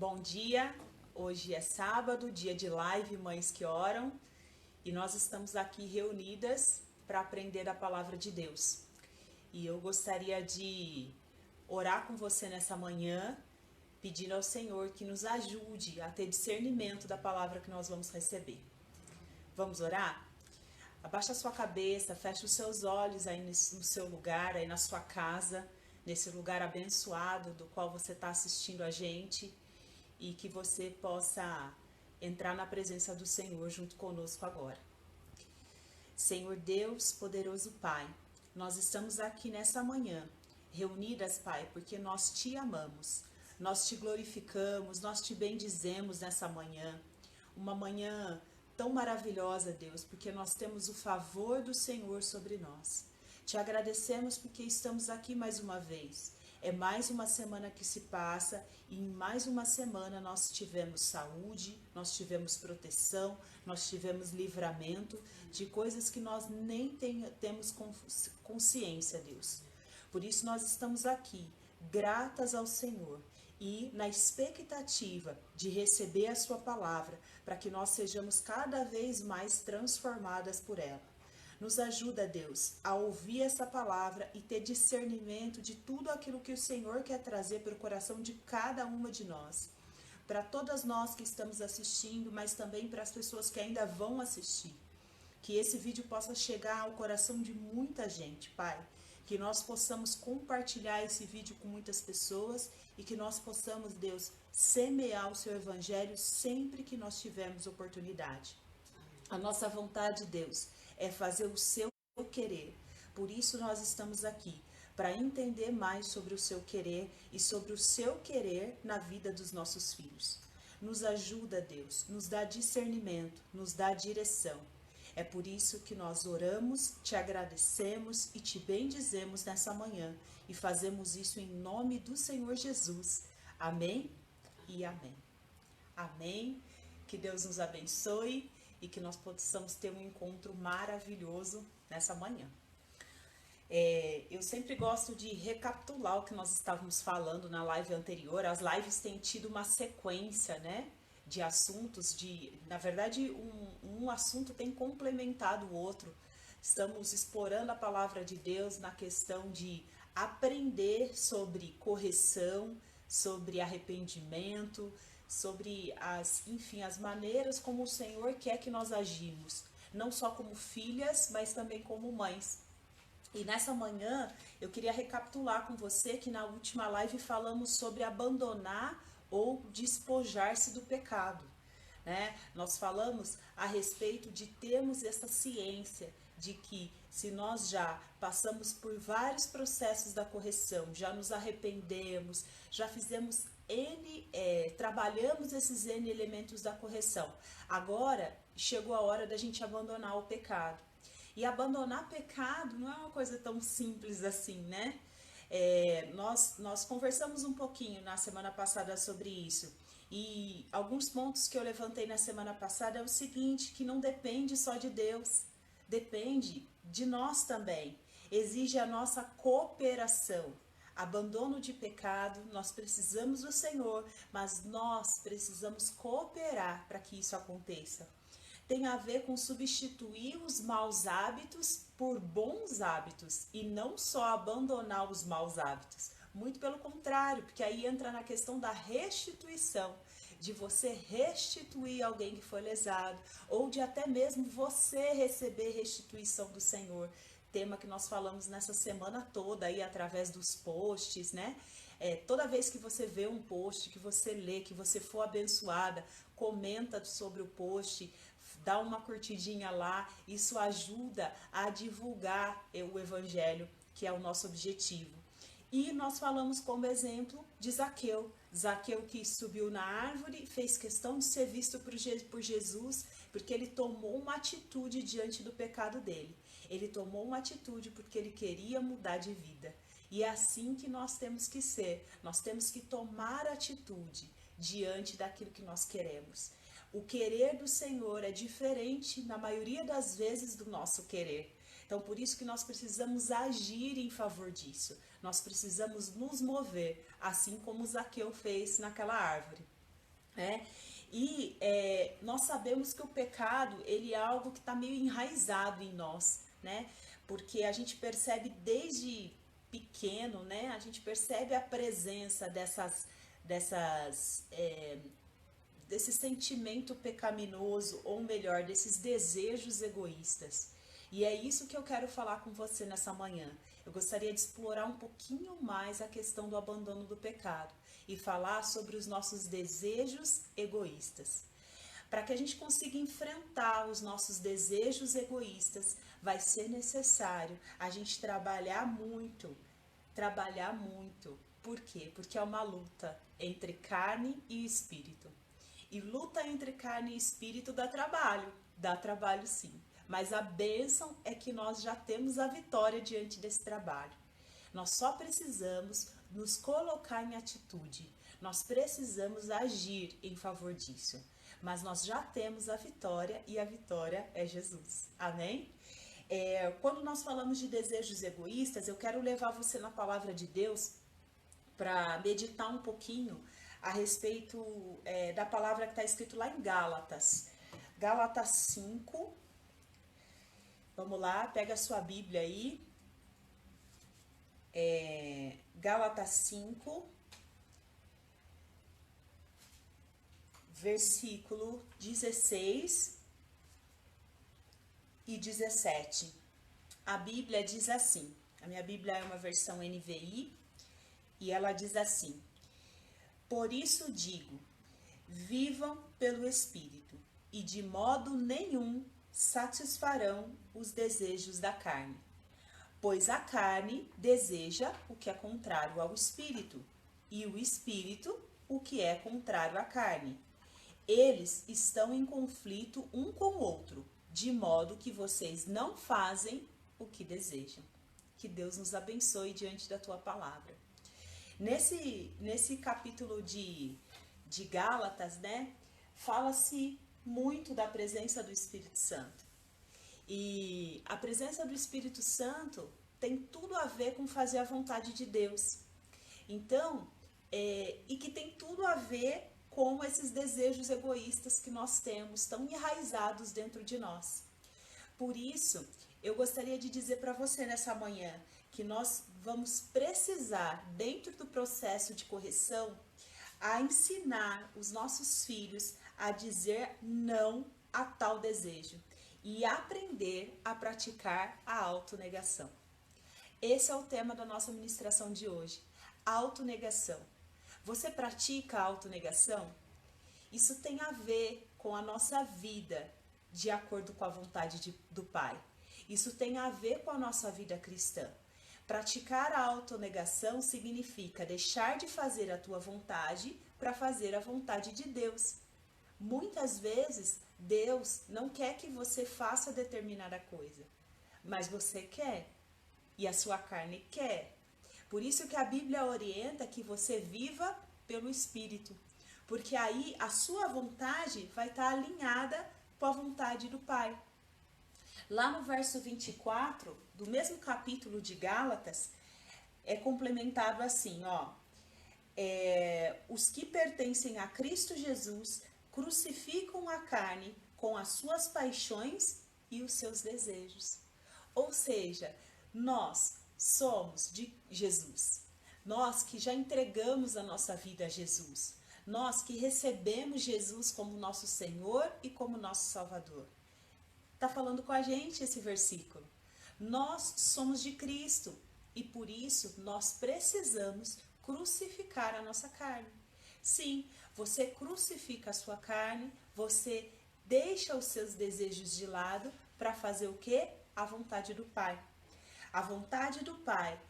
Bom dia, hoje é sábado, dia de live Mães que Oram, e nós estamos aqui reunidas para aprender a palavra de Deus. E eu gostaria de orar com você nessa manhã, pedindo ao Senhor que nos ajude a ter discernimento da palavra que nós vamos receber. Vamos orar? Abaixa a sua cabeça, fecha os seus olhos aí no seu lugar, aí na sua casa, nesse lugar abençoado do qual você está assistindo a gente, e que você possa entrar na presença do Senhor junto conosco agora. Senhor Deus, poderoso Pai, nós estamos aqui nessa manhã, reunidas, Pai, porque nós te amamos, nós te glorificamos, nós te bendizemos nessa manhã, uma manhã tão maravilhosa, Deus, porque nós temos o favor do Senhor sobre nós. Te agradecemos porque estamos aqui mais uma vez. É mais uma semana que se passa e em mais uma semana nós tivemos saúde, nós tivemos proteção, nós tivemos livramento de coisas que nós nem temos consciência, Deus. Por isso nós estamos aqui, gratas ao Senhor e na expectativa de receber a sua palavra, para que nós sejamos cada vez mais transformadas por ela. Nos ajuda, Deus, a ouvir essa palavra e ter discernimento de tudo aquilo que o Senhor quer trazer para o coração de cada uma de nós. Para todas nós que estamos assistindo, mas também para as pessoas que ainda vão assistir. Que esse vídeo possa chegar ao coração de muita gente, Pai. Que nós possamos compartilhar esse vídeo com muitas pessoas e que nós possamos, Deus, semear o seu evangelho sempre que nós tivermos oportunidade. A nossa vontade, Deus, é fazer o seu querer. Por isso nós estamos aqui, para entender mais sobre o seu querer e sobre o seu querer na vida dos nossos filhos. Nos ajuda, Deus, nos dá discernimento, nos dá direção. É por isso que nós oramos, te agradecemos e te bendizemos nessa manhã e fazemos isso em nome do Senhor Jesus. Amém e amém. Amém. Que Deus nos abençoe e que nós possamos ter um encontro maravilhoso nessa manhã. Eu sempre gosto de recapitular o que nós estávamos falando na live anterior. As lives têm tido uma sequência, né, de assuntos, na verdade, um assunto tem complementado o outro. Estamos explorando a palavra de Deus na questão de aprender sobre correção, sobre arrependimento, sobre as maneiras como o Senhor quer que nós agimos, não só como filhas, mas também como mães. E nessa manhã eu queria recapitular com você que na última live falamos sobre abandonar ou despojar-se do pecado, né? Nós falamos a respeito de termos essa ciência de que se nós já passamos por vários processos da correção, já nos arrependemos, já fizemos trabalhamos esses N elementos da correção, agora chegou a hora da gente abandonar o pecado. E abandonar pecado não é uma coisa tão simples assim, né? Nós conversamos um pouquinho na semana passada sobre isso. E alguns pontos que eu levantei na semana passada é o seguinte, que não depende só de Deus, depende de nós também. Exige a nossa cooperação. Abandono de pecado, nós precisamos do Senhor, mas nós precisamos cooperar para que isso aconteça. Tem a ver com substituir os maus hábitos por bons hábitos e não só abandonar os maus hábitos. Muito pelo contrário, porque aí entra na questão da restituição, de você restituir alguém que foi lesado, ou de até mesmo você receber restituição do Senhor. Tema que nós falamos nessa semana toda aí através dos posts, né? Toda vez que você vê um post, que você lê, que você for abençoada, comenta sobre o post, dá uma curtidinha lá, isso ajuda a divulgar o evangelho, que é o nosso objetivo. E nós falamos como exemplo de Zaqueu. Zaqueu que subiu na árvore, fez questão de ser visto por Jesus, porque ele tomou uma atitude diante do pecado dele. Ele tomou uma atitude porque ele queria mudar de vida. E é assim que nós temos que ser. Nós temos que tomar atitude diante daquilo que nós queremos. O querer do Senhor é diferente, na maioria das vezes, do nosso querer. Então, por isso que nós precisamos agir em favor disso. Nós precisamos nos mover, assim como Zaqueu fez naquela árvore. né? E nós sabemos que o pecado, ele é algo que está meio enraizado em nós, né? Porque a gente percebe desde pequeno, né? A gente percebe a presença desse sentimento pecaminoso, ou melhor, desses desejos egoístas. E é isso que eu quero falar com você nessa manhã. Eu gostaria de explorar um pouquinho mais a questão do abandono do pecado e falar sobre os nossos desejos egoístas. Para que a gente consiga enfrentar os nossos desejos egoístas, vai ser necessário a gente trabalhar muito. Trabalhar muito. Por quê? Porque é uma luta entre carne e espírito. E luta entre carne e espírito dá trabalho sim. Mas a bênção é que nós já temos a vitória diante desse trabalho. Nós só precisamos nos colocar em atitude. Nós precisamos agir em favor disso. Mas nós já temos a vitória e a vitória é Jesus. Amém? Quando nós falamos de desejos egoístas, eu quero levar você na palavra de Deus para meditar um pouquinho a respeito da palavra que está escrito lá em Gálatas. Gálatas 5. Vamos lá, pega a sua Bíblia aí. Gálatas 5, versículo 16 e 17. A Bíblia diz assim, a minha Bíblia é uma versão NVI, e ela diz assim: por isso digo, vivam pelo Espírito, e de modo nenhum satisfarão os desejos da carne. Pois a carne deseja o que é contrário ao Espírito, e o Espírito o que é contrário à carne. Eles estão em conflito um com o outro, de modo que vocês não fazem o que desejam. Que Deus nos abençoe diante da tua palavra. Nesse capítulo de Gálatas, né, fala-se muito da presença do Espírito Santo. E a presença do Espírito Santo tem tudo a ver com fazer a vontade de Deus. Então, e que tem tudo a ver com esses desejos egoístas que nós temos, tão enraizados dentro de nós. Por isso, eu gostaria de dizer para você nessa manhã que nós vamos precisar, dentro do processo de correção, a ensinar os nossos filhos a dizer não a tal desejo e aprender a praticar a autonegação. Esse é o tema da nossa ministração de hoje, autonegação. Você pratica a autonegação? Isso tem a ver com a nossa vida de acordo com a vontade do Pai. Isso tem a ver com a nossa vida cristã. Praticar a autonegação significa deixar de fazer a tua vontade para fazer a vontade de Deus. Muitas vezes, Deus não quer que você faça determinada coisa, mas você quer e a sua carne quer. Por isso que a Bíblia orienta que você viva pelo Espírito, porque aí a sua vontade vai estar alinhada com a vontade do Pai. Lá no verso 24, do mesmo capítulo de Gálatas, é complementado assim, ó. Os que pertencem a Cristo Jesus crucificam a carne com as suas paixões e os seus desejos. Ou seja, nós somos de Jesus. Nós que já entregamos a nossa vida a Jesus. Nós que recebemos Jesus como nosso Senhor e como nosso Salvador. Está falando com a gente esse versículo. Nós somos de Cristo e por isso nós precisamos crucificar a nossa carne. Sim, você crucifica a sua carne, você deixa os seus desejos de lado para fazer o quê? A vontade do Pai. A vontade do Pai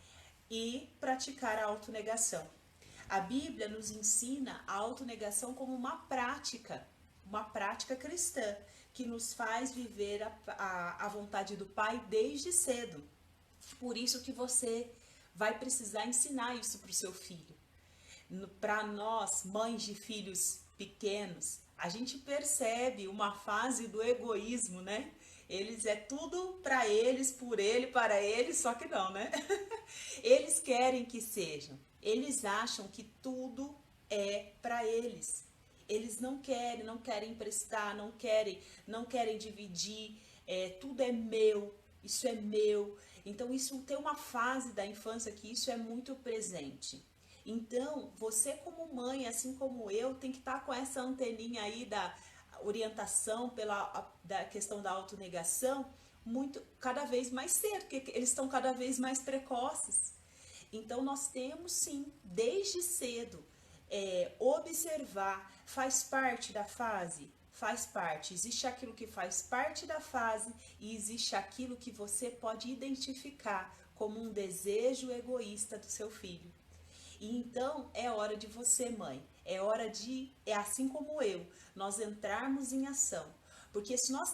e praticar a autonegação. A Bíblia nos ensina a autonegação como uma prática cristã, que nos faz viver a vontade do Pai desde cedo. Por isso que você vai precisar ensinar isso para o seu filho. Para nós, mães de filhos pequenos, a gente percebe uma fase do egoísmo, né? Eles é tudo para eles, por ele, para eles, só que não, né? Eles querem que sejam. Eles acham que tudo é para eles. eles não querem emprestar, não querem dividir, tudo é meu, isso é meu. Então isso tem uma fase da infância que isso é muito presente. Então, você como mãe, assim como eu, tem que estar com essa anteninha aí da orientação da questão da autonegação cada vez mais cedo, porque eles estão cada vez mais precoces. Então, nós temos sim, desde cedo, observar, faz parte da fase? Faz parte. Existe aquilo que faz parte da fase e existe aquilo que você pode identificar como um desejo egoísta do seu filho. E então é hora de você, mãe, é assim como eu, nós entrarmos em ação. Porque se nós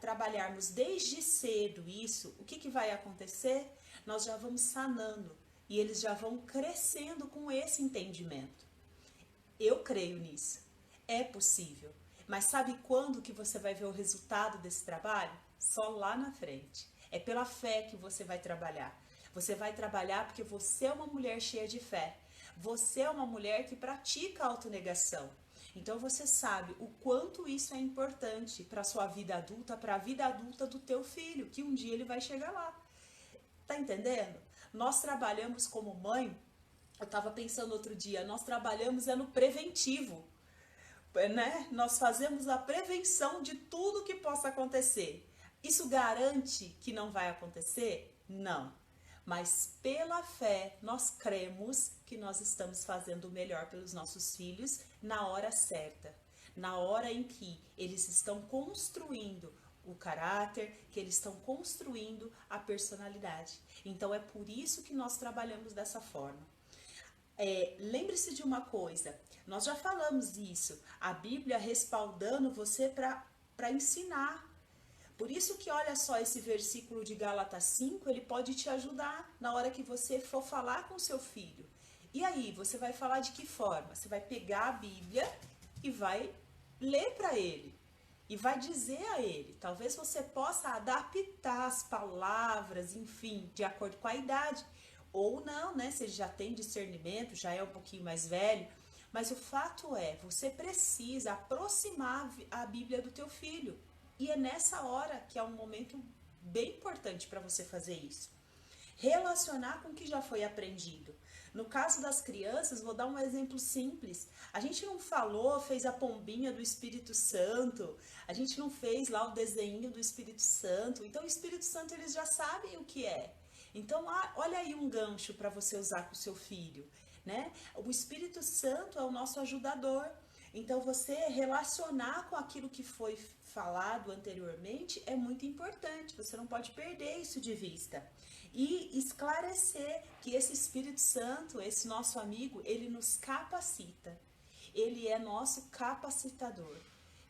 trabalharmos desde cedo isso, o que vai acontecer? Nós já vamos sanando e eles já vão crescendo com esse entendimento. Eu creio nisso, é possível. Mas sabe quando que você vai ver o resultado desse trabalho? Só lá na frente. É pela fé que você vai trabalhar. Você vai trabalhar porque você é uma mulher cheia de fé. Você é uma mulher que pratica a autonegação. Então você sabe o quanto isso é importante para a sua vida adulta, para a vida adulta do teu filho, que um dia ele vai chegar lá. Tá entendendo? Nós trabalhamos como mãe, eu estava pensando outro dia, nós trabalhamos no preventivo, né? Nós fazemos a prevenção de tudo que possa acontecer. Isso garante que não vai acontecer? Não. Mas pela fé, nós cremos que nós estamos fazendo o melhor pelos nossos filhos na hora certa. Na hora em que eles estão construindo o caráter, que eles estão construindo a personalidade. Então é por isso que nós trabalhamos dessa forma. Lembre-se de uma coisa, nós já falamos isso, a Bíblia respaldando você para ensinar. Por isso que olha só esse versículo de Gálatas 5, ele pode te ajudar na hora que você for falar com seu filho. E aí, você vai falar de que forma? Você vai pegar a Bíblia e vai ler para ele. E vai dizer a ele. Talvez você possa adaptar as palavras, enfim, de acordo com a idade. Ou não, né? Se ele já tem discernimento, já é um pouquinho mais velho. Mas o fato é, você precisa aproximar a Bíblia do teu filho. E é nessa hora que é um momento bem importante para você fazer isso. Relacionar com o que já foi aprendido. No caso das crianças, vou dar um exemplo simples. A gente não fez a pombinha do Espírito Santo, a gente não fez lá o desenho do Espírito Santo. Então, o Espírito Santo eles já sabem o que é. Então, olha aí um gancho para você usar com o seu filho, né? O Espírito Santo é o nosso ajudador. Então, você relacionar com aquilo que foi falado anteriormente é muito importante. Você não pode perder isso de vista. E esclarecer que esse Espírito Santo, esse nosso amigo, ele nos capacita. Ele é nosso capacitador.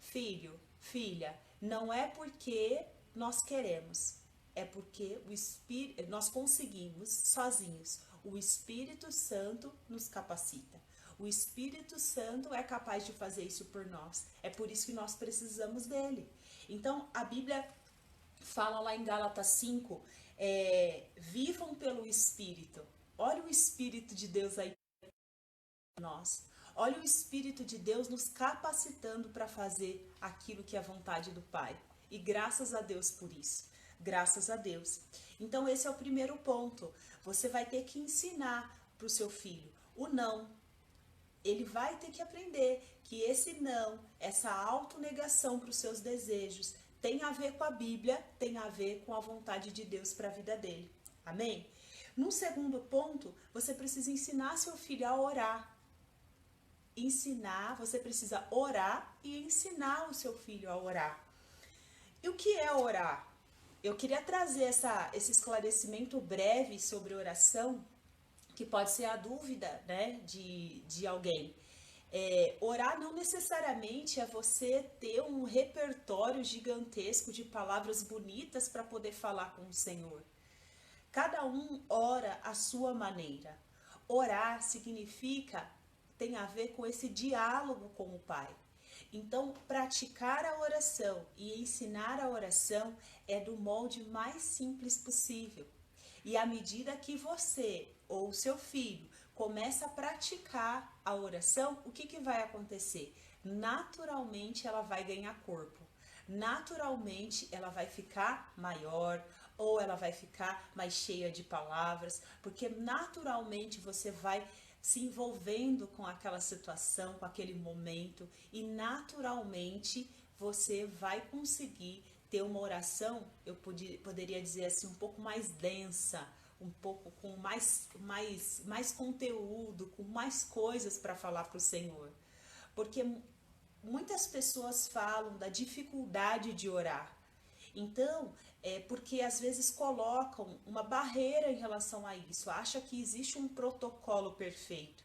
Filho, filha, não é porque nós queremos, é porque nós conseguimos sozinhos. O Espírito Santo nos capacita. O Espírito Santo é capaz de fazer isso por nós. É por isso que nós precisamos dele. Então, a Bíblia fala lá em Gálatas 5, vivam pelo Espírito. Olha o Espírito de Deus aí em nós. Olha o Espírito de Deus nos capacitando para fazer aquilo que é a vontade do Pai. E graças a Deus por isso. Graças a Deus. Então, esse é o primeiro ponto. Você vai ter que ensinar para o seu filho o não. Ele vai ter que aprender que esse não, essa autonegação para os seus desejos, tem a ver com a Bíblia, tem a ver com a vontade de Deus para a vida dele. Amém? Num segundo ponto, você precisa ensinar seu filho a orar. Você precisa orar e ensinar o seu filho a orar. E o que é orar? Eu queria trazer esse esclarecimento breve sobre oração, que pode ser a dúvida, né, de alguém. Orar não necessariamente é você ter um repertório gigantesco de palavras bonitas para poder falar com o Senhor. Cada um ora à sua maneira. Orar tem a ver com esse diálogo com o Pai. Então, praticar a oração e ensinar a oração é do molde mais simples possível. E à medida que você ou seu filho começa a praticar a oração, o que vai acontecer? naturalmente ela vai ganhar corpo. Naturalmente ela vai ficar maior ou ela vai ficar mais cheia de palavras, porque naturalmente você vai se envolvendo com aquela situação, com aquele momento, e naturalmente você vai conseguir ter uma oração, eu poderia dizer assim, um pouco mais densa, um pouco com mais conteúdo, com mais coisas para falar para o Senhor. Porque muitas pessoas falam da dificuldade de orar. Então, é porque às vezes colocam uma barreira em relação a isso, acha que existe um protocolo perfeito.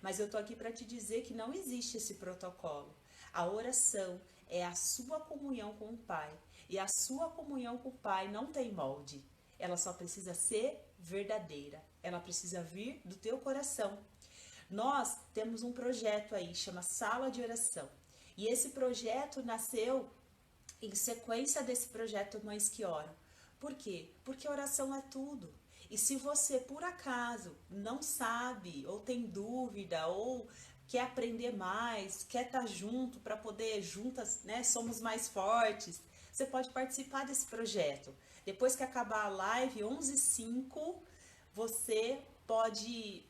Mas eu tô aqui para te dizer que não existe esse protocolo. A oração é a sua comunhão com o Pai. E a sua comunhão com o Pai não tem molde. Ela só precisa ser verdadeira. Ela precisa vir do teu coração. Nós temos um projeto aí, chama Sala de Oração. E esse projeto nasceu em sequência desse projeto Mães que Oram. Por quê? Porque oração é tudo. E se você, por acaso, não sabe, ou tem dúvida, ou quer aprender mais, quer estar junto para poder, juntas, né, somos mais fortes, você pode participar desse projeto. Depois que acabar a live, 11h05, você pode,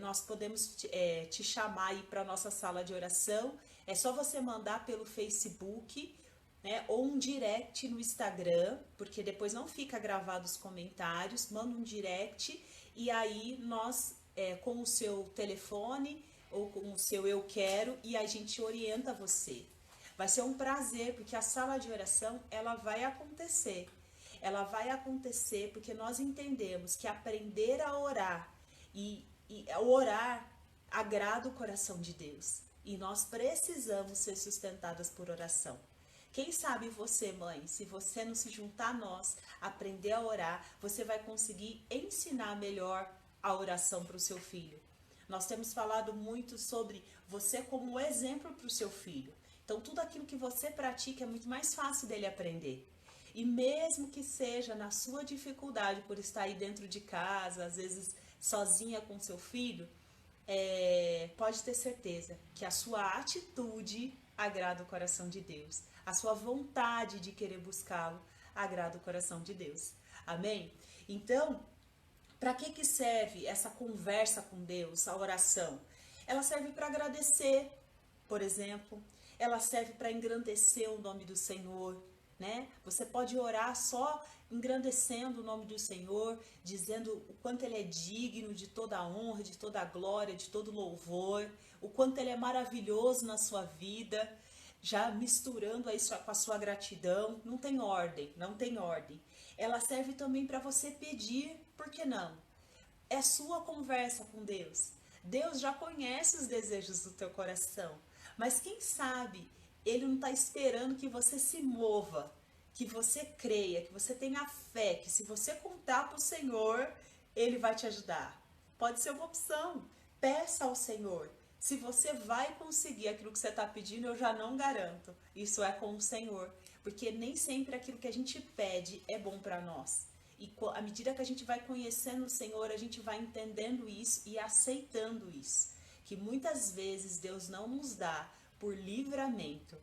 nós podemos te chamar aí para a nossa sala de oração. É só você mandar pelo Facebook, né, ou um direct no Instagram, porque depois não fica gravado os comentários, manda um direct e aí nós, com o seu telefone ou com o seu eu quero, e a gente orienta você. Vai ser um prazer, porque a sala de oração, ela vai acontecer. Ela vai acontecer porque nós entendemos que aprender a orar e orar agrada o coração de Deus. E nós precisamos ser sustentadas por oração. Quem sabe você, mãe, se você não se juntar a nós, aprender a orar, você vai conseguir ensinar melhor a oração para o seu filho. Nós temos falado muito sobre você como exemplo para o seu filho. Então, tudo aquilo que você pratica é muito mais fácil dele aprender. E mesmo que seja na sua dificuldade por estar aí dentro de casa, às vezes sozinha com seu filho, pode ter certeza que a sua atitude agrada o coração de Deus. A sua vontade de querer buscá-lo agrada o coração de Deus. Amém? Então, para que serve essa conversa com Deus, a oração? Ela serve para agradecer, por exemplo. Ela serve para engrandecer o nome do Senhor, né? Você pode orar só engrandecendo o nome do Senhor, dizendo o quanto Ele é digno de toda a honra, de toda a glória, de todo louvor, o quanto Ele é maravilhoso na sua vida, já misturando isso com a sua gratidão. Não tem ordem, não tem ordem. Ela serve também para você pedir, por que não? É sua conversa com Deus. Deus já conhece os desejos do teu coração, mas quem sabe Ele não está esperando que você se mova, que você creia, que você tenha fé, que se você contar para o Senhor, Ele vai te ajudar. Pode ser uma opção. Peça ao Senhor. Se você vai conseguir aquilo que você está pedindo, eu já não garanto. Isso é com o Senhor, porque nem sempre aquilo que a gente pede é bom para nós. E à medida que a gente vai conhecendo o Senhor, a gente vai entendendo isso e aceitando isso. Que muitas vezes Deus não nos dá por livramento,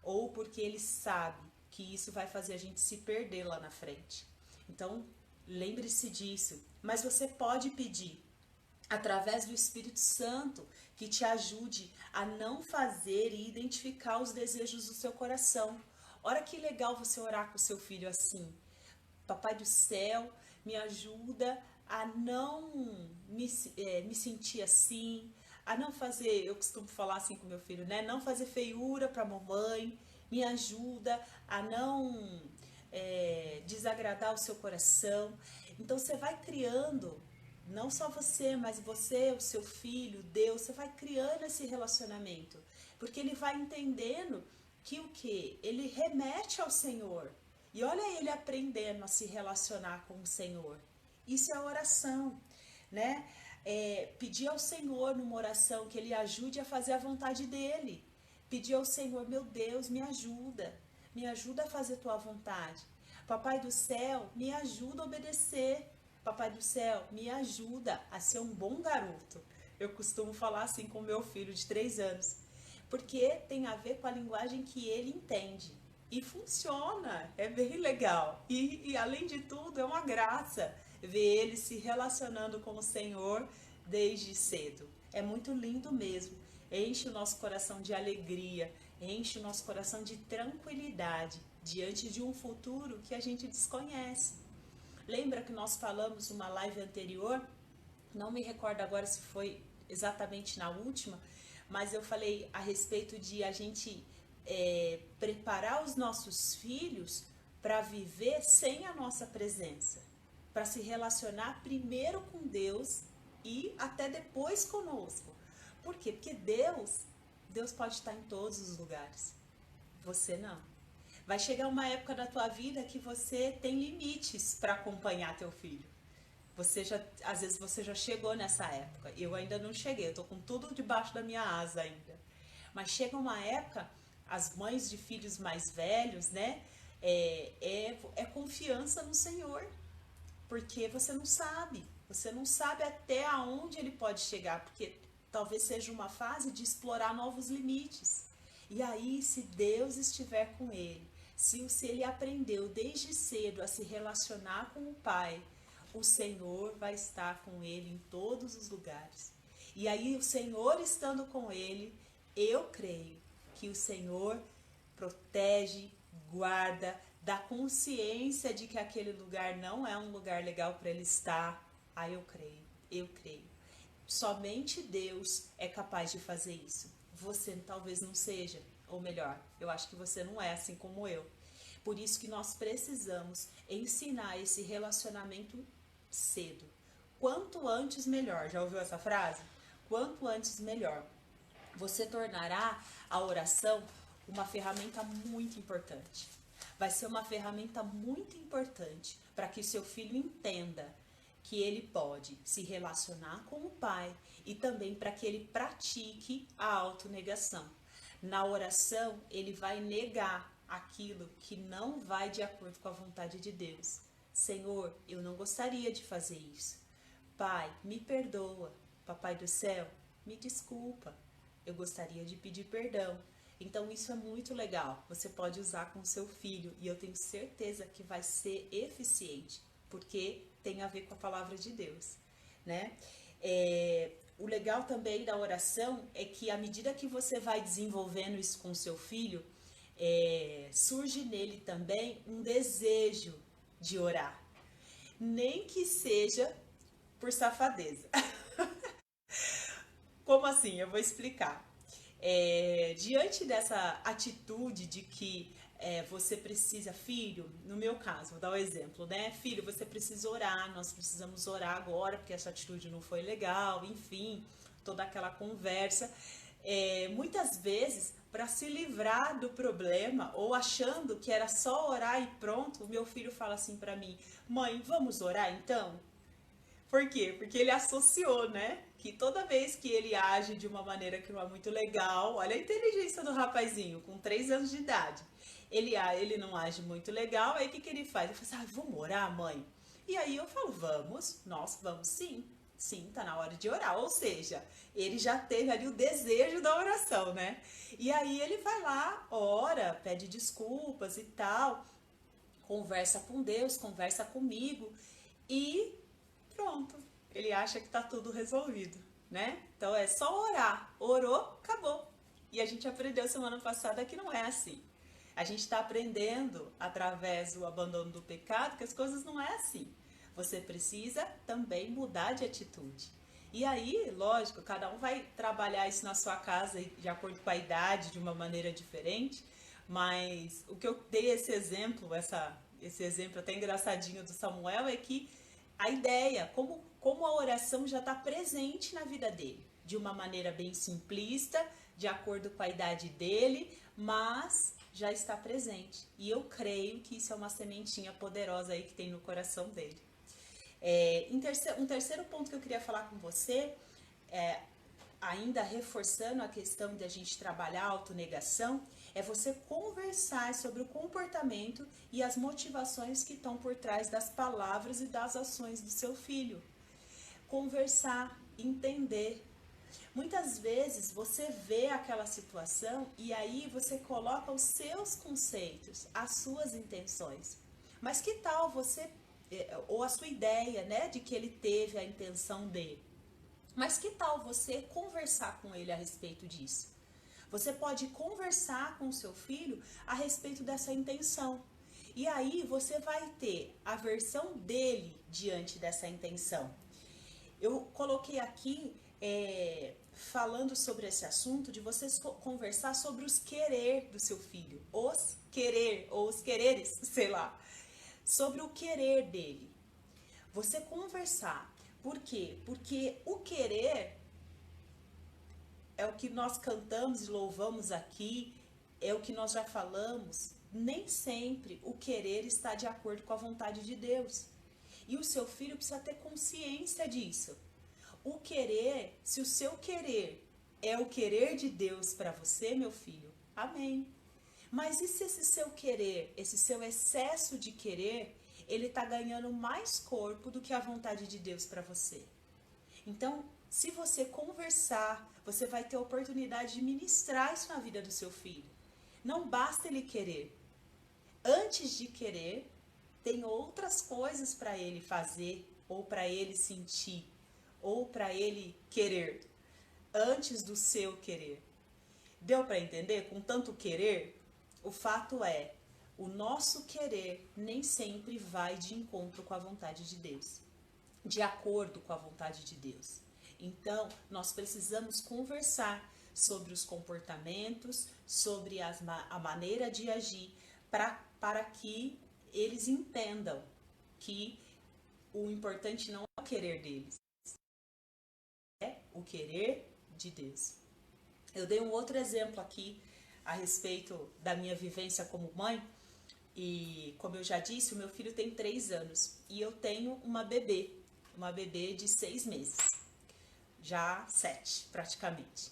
ou porque Ele sabe que isso vai fazer a gente se perder lá na frente. Então, lembre-se disso. Mas você pode pedir através do Espírito Santo que te ajude a não fazer e identificar os desejos do seu coração. Olha que legal você orar com o seu filho assim. Papai do céu, me ajuda a não me sentir assim, a não fazer, eu costumo falar assim com meu filho, né? Não fazer feiura para a mamãe, me ajuda a não desagradar o seu coração. Então você vai criando, não só você, mas você, o seu filho, Deus, você vai criando esse relacionamento, porque ele vai entendendo que o que? Ele remete ao Senhor. E olha ele aprendendo a se relacionar com o Senhor. Isso é oração, né? Pedir ao Senhor numa oração que Ele ajude a fazer a vontade dEle. Pedir ao Senhor, meu Deus, me ajuda a fazer Tua vontade. Papai do céu, me ajuda a obedecer. Papai do céu, me ajuda a ser um bom garoto. Eu costumo falar assim com meu filho de 3 anos. porque tem a ver com a linguagem que ele entende. E funciona, é bem legal. E além de tudo, é uma graça ver ele se relacionando com o Senhor desde cedo. É muito lindo mesmo. Enche o nosso coração de alegria, enche o nosso coração de tranquilidade diante de um futuro que a gente desconhece. Lembra que nós falamos numa live anterior? Não me recordo agora se foi exatamente na última, mas eu falei a respeito de a gente preparar os nossos filhos para viver sem a nossa presença, para se relacionar primeiro com Deus e até depois conosco. Por quê? Porque Deus pode estar em todos os lugares, você não. Vai chegar uma época da tua vida que você tem limites para acompanhar teu filho. Às vezes você já chegou nessa época. Eu ainda não cheguei, eu tô com tudo debaixo da minha asa ainda. Mas chega uma época, as mães de filhos mais velhos, né? É confiança no Senhor. Porque você não sabe. Você não sabe até aonde ele pode chegar. Porque talvez seja uma fase de explorar novos limites. E aí, se Deus estiver com ele, se ele aprendeu desde cedo a se relacionar com o Pai, o Senhor vai estar com ele em todos os lugares. E aí, o Senhor estando com ele, eu creio que o Senhor protege, guarda, dá consciência de que aquele lugar não é um lugar legal para ele estar. Aí eu creio. Somente Deus é capaz de fazer isso. Você talvez não seja, ou melhor, eu acho que você não é assim como eu. Por isso que nós precisamos ensinar esse relacionamento cedo. Quanto antes, melhor. Já ouviu essa frase? Quanto antes, melhor. Você tornará a oração uma ferramenta muito importante. Vai ser uma ferramenta muito importante para que seu filho entenda que ele pode se relacionar com o Pai e também para que ele pratique a autonegação. Na oração, ele vai negar aquilo que não vai de acordo com a vontade de Deus. Senhor, eu não gostaria de fazer isso. Pai, me perdoa. Papai do céu, me desculpa. Eu gostaria de pedir perdão. Então isso é muito legal. Você pode usar com seu filho e eu tenho certeza que vai ser eficiente, porque tem a ver com a palavra de Deus, né? O legal também da oração é que à medida que você vai desenvolvendo isso com seu filho, surge nele também um desejo de orar, nem que seja por safadeza. Como assim? Eu vou explicar. Diante dessa atitude de que você precisa, filho, no meu caso, vou dar um exemplo, né? Filho, você precisa orar, nós precisamos orar agora, porque essa atitude não foi legal, enfim, toda aquela conversa. Muitas vezes, para se livrar do problema, ou achando que era só orar e pronto, o meu filho fala assim para mim: mãe, vamos orar então? Por quê? Porque ele associou, né? Que toda vez que ele age de uma maneira que não é muito legal, olha a inteligência do rapazinho, com 3 anos de idade. Ele não age muito legal, aí o que ele faz? Ele fala assim, vamos orar, mãe? E aí eu falo, vamos, nós vamos sim. Sim, tá na hora de orar. Ou seja, ele já teve ali o desejo da oração, né? E aí ele vai lá, ora, pede desculpas e tal, conversa com Deus, conversa comigo e pronto, ele acha que tá tudo resolvido, né? Então é só orar, orou, acabou. E a gente aprendeu semana passada que não é assim. A gente está aprendendo através do abandono do pecado que as coisas não é assim. Você precisa também mudar de atitude. E aí, lógico, cada um vai trabalhar isso na sua casa de acordo com a idade, de uma maneira diferente. Mas o que eu dei esse exemplo até engraçadinho do Samuel, é que a ideia, como a oração já está presente na vida dele, de uma maneira bem simplista, de acordo com a idade dele, mas já está presente. E eu creio que isso é uma sementinha poderosa aí que tem no coração dele. Um terceiro ponto que eu queria falar com você, ainda reforçando a questão de a gente trabalhar a autonegação, é você conversar sobre o comportamento e as motivações que estão por trás das palavras e das ações do seu filho. Conversar, entender. Muitas vezes você vê aquela situação e aí você coloca os seus conceitos, as suas intenções. Mas que tal você, ou a sua ideia, né, de que ele teve a intenção de. Mas que tal você conversar com ele a respeito disso? Você pode conversar com o seu filho a respeito dessa intenção. E aí você vai ter a versão dele diante dessa intenção. Eu coloquei aqui falando sobre esse assunto de vocês conversar sobre os querer do seu filho, os querer ou os quereres, sei lá, sobre o querer dele. Você conversar. Por quê? Porque o querer é o que nós cantamos e louvamos aqui, é o que nós já falamos. Nem sempre o querer está de acordo com a vontade de Deus. E o seu filho precisa ter consciência disso. O querer, se o seu querer é o querer de Deus para você, meu filho, amém. Mas e se esse seu querer, esse seu excesso de querer, ele está ganhando mais corpo do que a vontade de Deus para você? Então, se você conversar, você vai ter a oportunidade de ministrar isso na vida do seu filho. Não basta ele querer. Antes de querer, tem outras coisas para ele fazer, ou para ele sentir, ou para ele querer, antes do seu querer. Deu para entender? Com tanto querer, o fato é, o nosso querer nem sempre vai de encontro com a vontade de Deus, de acordo com a vontade de Deus. Então, nós precisamos conversar sobre os comportamentos, sobre a maneira de agir, para que eles entendam que o importante não é o querer deles, é o querer de Deus. Eu dei um outro exemplo aqui a respeito da minha vivência como mãe. E como eu já disse, o meu filho tem 3 anos e eu tenho uma bebê de 6 meses, já 7 praticamente.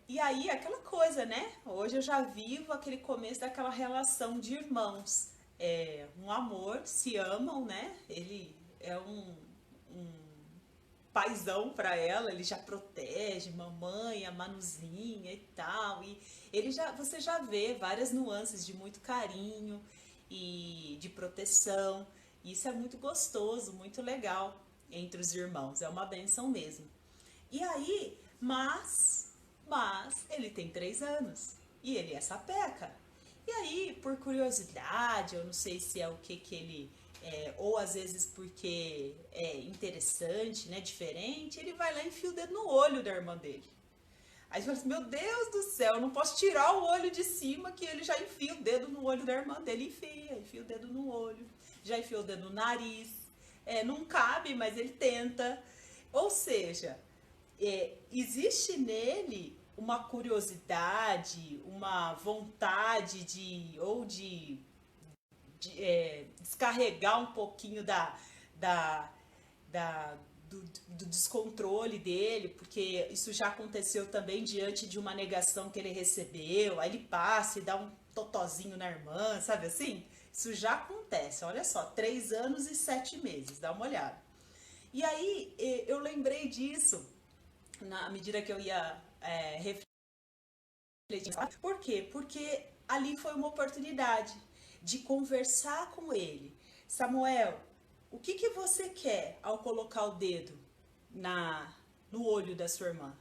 E aí aquela coisa, né? Hoje eu já vivo aquele começo daquela relação de irmãos, um amor, se amam, né? Ele é um paizão para ela, ele já protege mamãe, a Manuzinha e tal, e você já vê várias nuances de muito carinho e de proteção. Isso é muito gostoso, muito legal entre os irmãos, é uma benção mesmo. E aí, mas ele tem 3 anos e ele é sapeca. E aí, por curiosidade, eu não sei se é o que ele ou às vezes porque é interessante, né, diferente, ele vai lá e enfia o dedo no olho da irmã dele. Aí você fala assim, meu Deus do céu, eu não posso tirar o olho de cima que ele já enfia o dedo no olho da irmã dele. Enfia o dedo no olho, já enfia o dedo no nariz. Não cabe, mas ele tenta. Ou seja, existe nele uma curiosidade, uma vontade de descarregar um pouquinho do descontrole dele, porque isso já aconteceu também diante de uma negação que ele recebeu, aí ele passa e dá um totozinho na irmã, sabe assim? Isso já acontece, olha só, 3 anos e 7 meses, dá uma olhada. E aí eu lembrei disso na medida que eu ia refletir. Por quê? Porque ali foi uma oportunidade de conversar com ele. Samuel, o que você quer ao colocar o dedo no olho da sua irmã?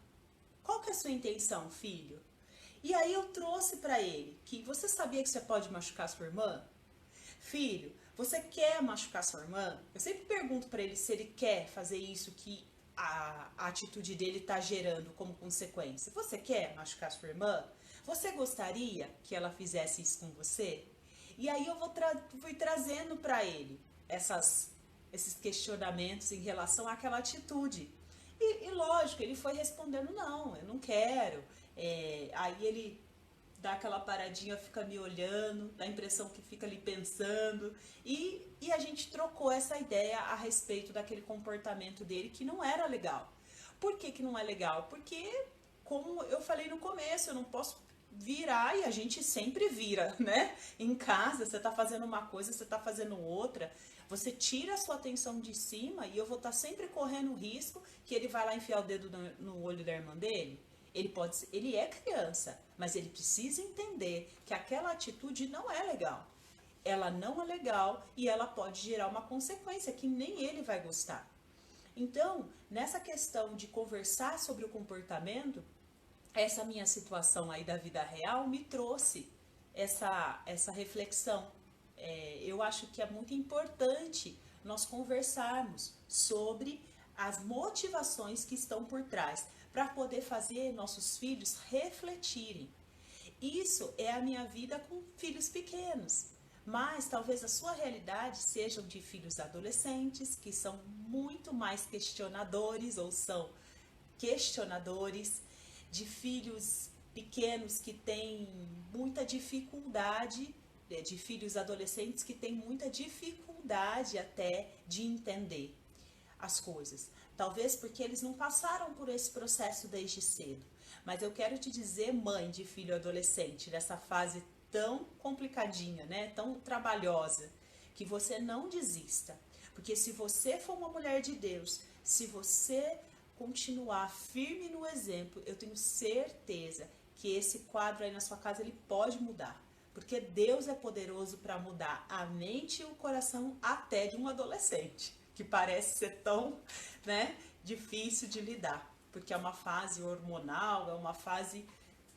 Qual que é a sua intenção, filho? E aí eu trouxe para ele que você sabia que você pode machucar sua irmã? Filho, você quer machucar sua irmã? Eu sempre pergunto para ele se ele quer fazer isso que a atitude dele está gerando como consequência. Você quer machucar sua irmã? Você gostaria que ela fizesse isso com você? E aí eu fui trazendo para ele esses questionamentos em relação àquela atitude. E lógico, ele foi respondendo, não, eu não quero. Aí ele dá aquela paradinha, fica me olhando, dá a impressão que fica ali pensando. E a gente trocou essa ideia a respeito daquele comportamento dele que não era legal. Por que não é legal? Porque, como eu falei no começo, eu não posso virar, e a gente sempre vira, né? Em casa, você tá fazendo uma coisa, você tá fazendo outra. Você tira a sua atenção de cima e eu vou estar sempre correndo o risco que ele vai lá enfiar o dedo no olho da irmã dele. Ele é criança, mas ele precisa entender que aquela atitude não é legal. Ela não é legal e ela pode gerar uma consequência que nem ele vai gostar. Então, nessa questão de conversar sobre o comportamento, essa minha situação aí da vida real me trouxe essa reflexão. Eu acho que é muito importante nós conversarmos sobre as motivações que estão por trás, para poder fazer nossos filhos refletirem. Isso é a minha vida com filhos pequenos, mas talvez a sua realidade sejam de filhos adolescentes, que são muito mais questionadores ou são questionadores, de filhos pequenos que têm muita dificuldade, de filhos adolescentes que têm muita dificuldade até de entender as coisas. Talvez porque eles não passaram por esse processo desde cedo. Mas eu quero te dizer, mãe de filho adolescente, nessa fase tão complicadinha, né, tão trabalhosa, que você não desista. Porque se você for uma mulher de Deus, se você continuar firme no exemplo, eu tenho certeza que esse quadro aí na sua casa ele pode mudar. Porque Deus é poderoso para mudar a mente e o coração até de um adolescente, que parece ser tão, né, difícil de lidar. Porque é uma fase hormonal, é uma fase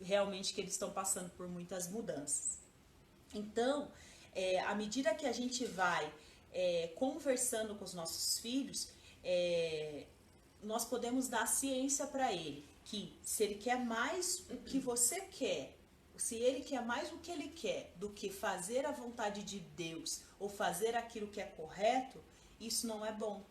realmente que eles estão passando por muitas mudanças. Então, à medida que a gente vai conversando com os nossos filhos, nós podemos dar ciência para ele que se ele quer mais o que você quer, se ele quer mais o que ele quer do que fazer a vontade de Deus ou fazer aquilo que é correto, isso não é bom.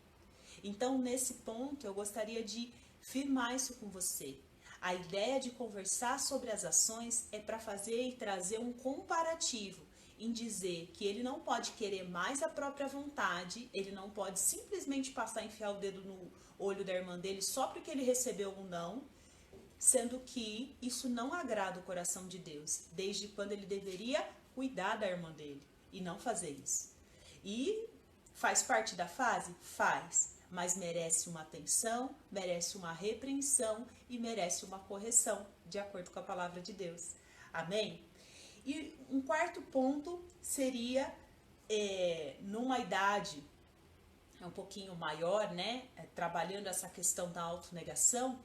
Então, nesse ponto, eu gostaria de firmar isso com você. A ideia de conversar sobre as ações é para fazer e trazer um comparativo, em dizer que ele não pode querer mais a própria vontade, ele não pode simplesmente passar a enfiar o dedo no olho da irmã dele só porque ele recebeu um não, sendo que isso não agrada o coração de Deus, desde quando ele deveria cuidar da irmã dele e não fazer isso. E faz parte da fase? Faz, mas merece uma atenção, merece uma repreensão e merece uma correção, de acordo com a palavra de Deus. Amém? E um quarto ponto seria, numa idade um pouquinho maior, né, trabalhando essa questão da autonegação,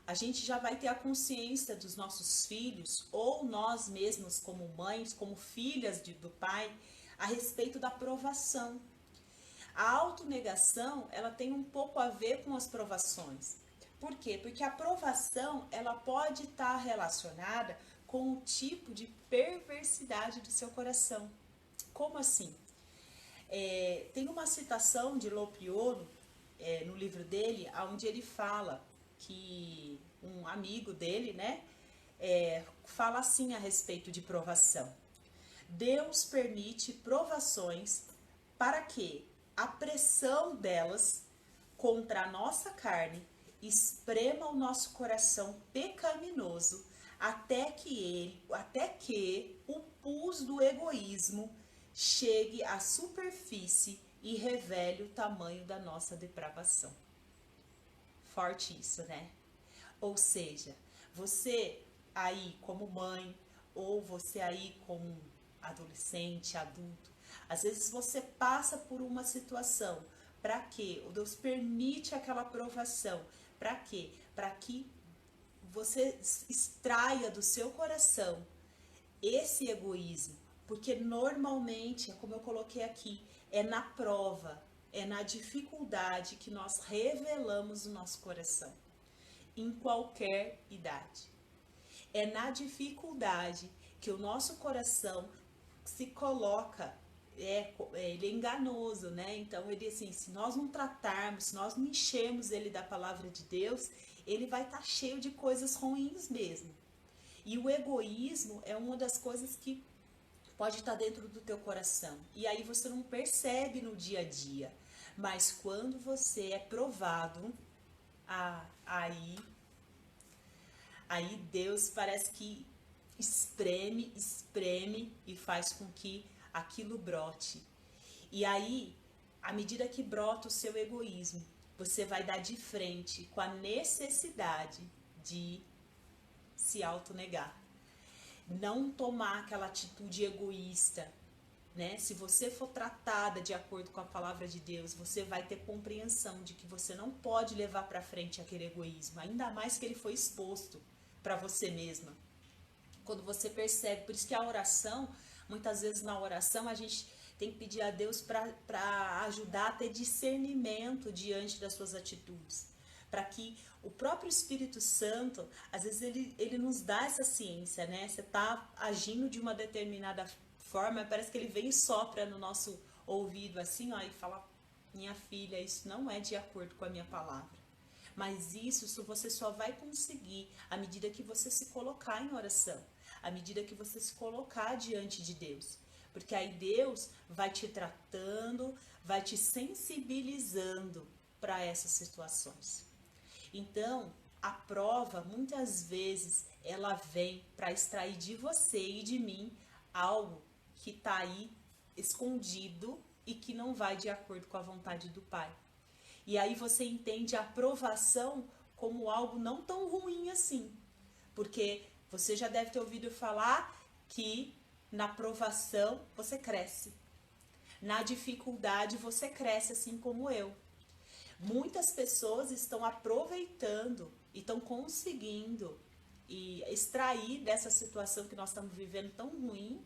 a gente já vai ter a consciência dos nossos filhos, ou nós mesmos como mães, como filhas do pai, a respeito da provação. A autonegação, ela tem um pouco a ver com as provações. Por quê? Porque a provação, ela pode estar relacionada com o tipo de perversidade do seu coração. Como assim? Tem uma citação de Lopiolo, no livro dele, onde ele fala que um amigo dele, né, fala assim a respeito de provação. Deus permite provações para que a pressão delas contra a nossa carne esprema o nosso coração pecaminoso até que o pus do egoísmo chegue à superfície e revele o tamanho da nossa depravação. Forte isso, né? Ou seja, você aí como mãe, ou você aí como adolescente, adulto, às vezes você passa por uma situação. Para quê? O Deus permite aquela provação. Para quê? Para que você extraia do seu coração esse egoísmo. Porque normalmente, como eu coloquei aqui, é na prova, é na dificuldade que nós revelamos o nosso coração. Em qualquer idade. É na dificuldade que o nosso coração se coloca, ele é enganoso, né? Então, ele assim, se nós não tratarmos, se nós não enchermos ele da palavra de Deus, ele vai estar cheio de coisas ruins mesmo. E o egoísmo é uma das coisas que pode estar dentro do teu coração. E aí você não percebe no dia a dia. Mas quando você é provado, aí Deus parece que espreme e faz com que aquilo brote. E aí à medida que brota o seu egoísmo, você vai dar de frente com a necessidade de se autonegar. Não tomar aquela atitude egoísta, né? Se você for tratada de acordo com a palavra de Deus, você vai ter compreensão de que você não pode levar para frente aquele egoísmo, ainda mais que ele foi exposto para você mesma. Quando você percebe, por isso que a oração, muitas vezes na oração a gente tem que pedir a Deus para ajudar a ter discernimento diante das suas atitudes, para que o próprio Espírito Santo, às vezes ele nos dá essa ciência, né? Você tá agindo de uma determinada forma, parece que ele vem e sopra no nosso ouvido assim, ó, e fala: minha filha, isso não é de acordo com a minha palavra. Mas isso você só vai conseguir à medida que você se colocar em oração, à medida que você se colocar diante de Deus. Porque aí Deus vai te tratando, vai te sensibilizando para essas situações. Então, a prova, muitas vezes, ela vem para extrair de você e de mim algo que está aí escondido e que não vai de acordo com a vontade do Pai. E aí você entende a aprovação como algo não tão ruim assim. Porque você já deve ter ouvido falar que na provação você cresce. Na dificuldade você cresce, assim como eu. Muitas pessoas estão aproveitando e estão conseguindo extrair dessa situação que nós estamos vivendo tão ruim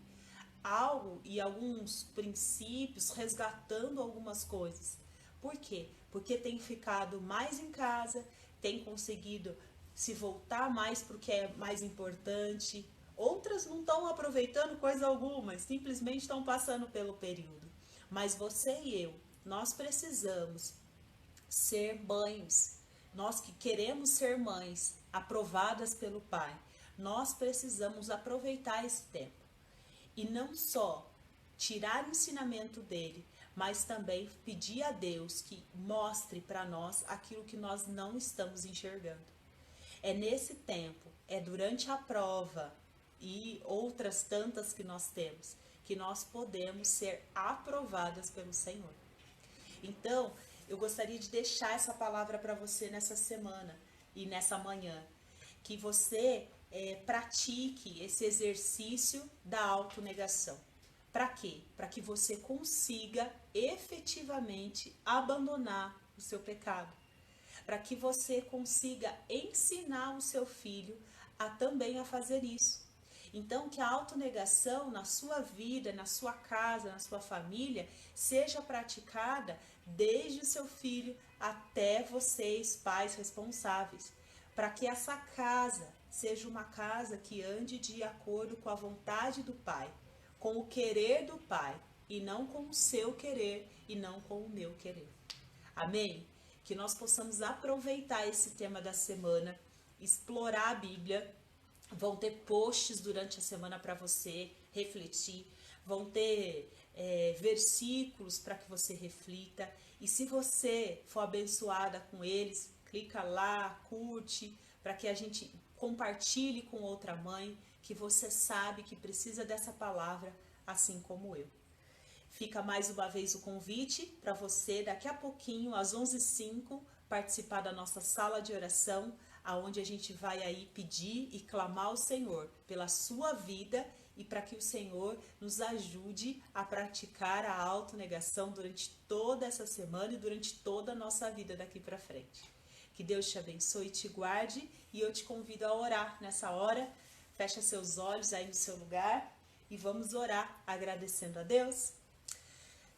algo e alguns princípios, resgatando algumas coisas. Por quê? Porque tem ficado mais em casa, tem conseguido se voltar mais para o que é mais importante. Outras não estão aproveitando coisa alguma, simplesmente estão passando pelo período. Mas você e eu, nós precisamos ser mães. Nós que queremos ser mães, aprovadas pelo Pai, nós precisamos aproveitar esse tempo. E não só tirar o ensinamento dele, mas também pedir a Deus que mostre para nós aquilo que nós não estamos enxergando. É nesse tempo, é durante a prova e outras tantas que nós temos, que nós podemos ser aprovadas pelo Senhor. Então, eu gostaria de deixar essa palavra para você nessa semana e nessa manhã, que você pratique esse exercício da autonegação. Para quê? Para que você consiga efetivamente abandonar o seu pecado. Para que você consiga ensinar o seu filho também a fazer isso. Então, que a autonegação na sua vida, na sua casa, na sua família, seja praticada desde o seu filho até vocês, pais responsáveis. Para que essa casa seja uma casa que ande de acordo com a vontade do Pai, com o querer do Pai, e não com o seu querer e não com o meu querer. Amém? Que nós possamos aproveitar esse tema da semana, explorar a Bíblia. Vão ter posts durante a semana para você refletir, vão ter versículos para que você reflita. E se você for abençoada com eles, clica lá, curte, para que a gente compartilhe com outra mãe que você sabe que precisa dessa palavra, assim como eu. Fica mais uma vez o convite para você, daqui a pouquinho, às 11h05, participar da nossa sala de oração, aonde a gente vai aí pedir e clamar ao Senhor pela sua vida e para que o Senhor nos ajude a praticar a autonegação durante toda essa semana e durante toda a nossa vida daqui para frente. Que Deus te abençoe e te guarde, e eu te convido a orar nessa hora. Fecha seus olhos aí no seu lugar e vamos orar agradecendo a Deus.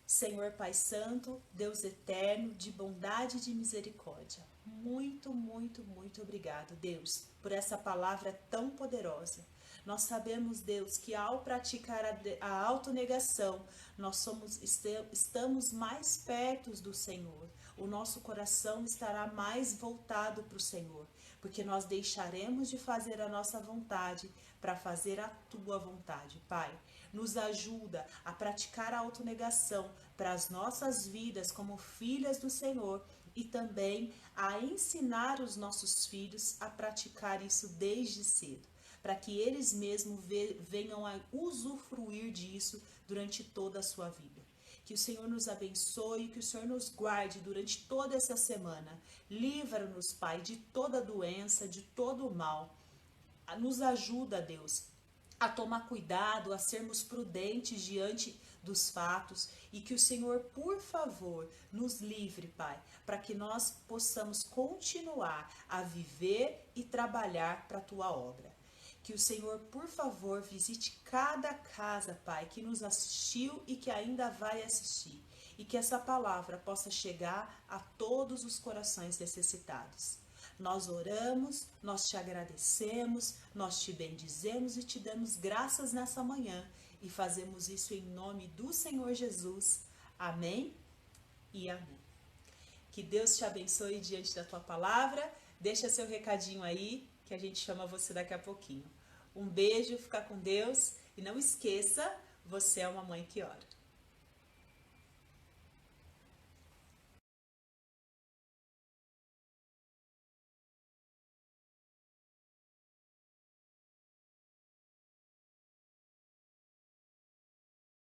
Senhor Pai Santo, Deus eterno, de bondade e de misericórdia, muito, muito, muito obrigado, Deus, por essa palavra tão poderosa. Nós sabemos, Deus, que ao praticar a autonegação, nós estamos mais perto do Senhor. O nosso coração estará mais voltado para o Senhor, porque nós deixaremos de fazer a nossa vontade para fazer a tua vontade, Pai. Nos ajuda a praticar a autonegação para as nossas vidas como filhas do Senhor e também a ensinar os nossos filhos a praticar isso desde cedo, para que eles mesmos venham a usufruir disso durante toda a sua vida. Que Que o Senhor nos abençoe, que o Senhor nos guarde durante toda essa semana. Livra-nos, Pai, de toda doença, de todo o mal. Nos ajuda, Deus, a tomar cuidado, a sermos prudentes diante dos fatos e que o Senhor, por favor, nos livre, Pai, para que nós possamos continuar a viver e trabalhar para a Tua obra. Que o Senhor, por favor, visite cada casa, Pai, que nos assistiu e que ainda vai assistir. E que essa palavra possa chegar a todos os corações necessitados. Nós oramos, nós te agradecemos, nós te bendizemos e te damos graças nessa manhã. E fazemos isso em nome do Senhor Jesus. Amém e amém. Que Deus te abençoe diante da tua palavra. Deixa seu recadinho aí, que a gente chama você daqui a pouquinho. Um beijo, fica com Deus e não esqueça, você é uma mãe que ora.